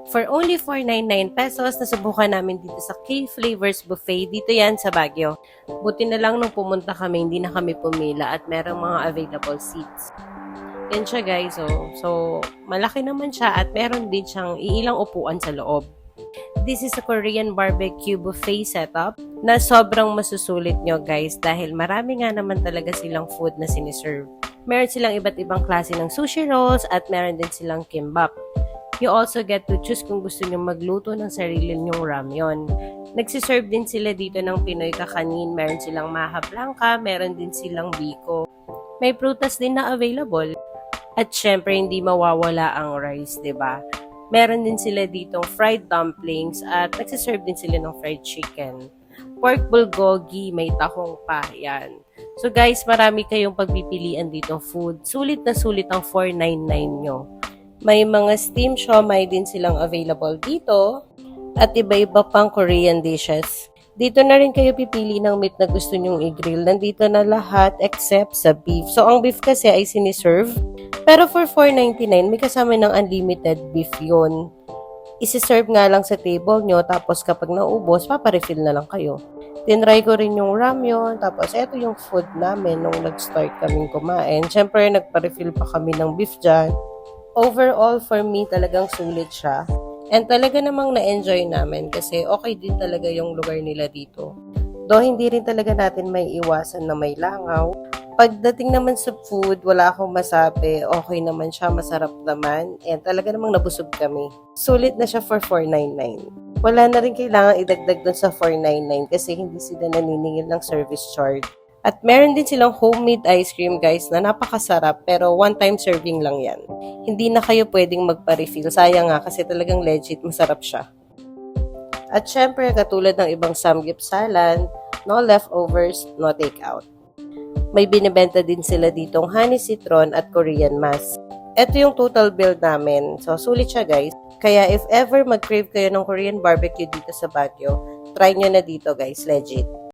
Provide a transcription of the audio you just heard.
For only 499 pesos, nasubukan namin dito sa K-Flavors Buffet. Dito yan sa Baguio. Buti na lang nung pumunta kami, hindi na kami pumila at merong mga available seats. Yan siya guys. So, malaki naman siya at meron din siyang iilang upuan sa loob. This is a Korean barbecue buffet setup na sobrang masusulit nyo guys dahil marami nga naman talaga silang food na siniserve. Meron silang iba't ibang klase ng sushi rolls at meron din silang kimbap. You also get to choose kung gusto nyo magluto ng sarili nyong ramyon. Nagsiserve din sila dito ng Pinoy kakanin. Meron silang maha blanca, meron din silang biko. May prutas din na available. At syempre, hindi mawawala ang rice, 'di ba? Meron din sila ditong fried dumplings at nagsiserve din sila ng fried chicken. Pork bulgogi, may tahong pa, yan. So guys, marami kayong pagpipilian dito food. Sulit na sulit ang 499 nyo. May mga steam siomai din silang available dito at iba-iba pang Korean dishes. Dito na rin kayo pipili ng meat na gusto nyong i-grill. Nandito na lahat except sa beef. So, ang beef kasi ay siniserve. Pero for 499, may kasama ng unlimited beef yun. Isi-serve nga lang sa table nyo, tapos kapag naubos, paparefill na lang kayo. Tinry ko rin yung ramyon, tapos eto yung food namin nung nag-start kaming kumain. Siyempre, nagpa-refill pa kami ng beef dyan. Overall, for me, talagang sulit siya. And talaga namang na-enjoy namin kasi okay din talaga yung lugar nila dito. Though hindi rin talaga natin may iwasan na may langaw. Pagdating naman sa food, wala akong masabi. Okay naman siya, masarap naman. And talaga namang nabusog kami. Sulit na siya for 499. Wala na rin kailangan idagdag dun sa 499 kasi hindi sila naniningil ng service charge. At meron din silang homemade ice cream guys na napakasarap pero one-time serving lang yan. Hindi na kayo pwedeng magpa-refill. Sayang nga kasi talagang legit masarap siya. At syempre katulad ng ibang samgyupsalan, no leftovers, no takeout. May binibenta din sila ditong honey citron at Korean mask. Ito yung total bill namin. So sulit siya guys. Kaya if ever mag-crave kayo ng Korean barbecue dito sa Baguio, try nyo na dito guys, legit.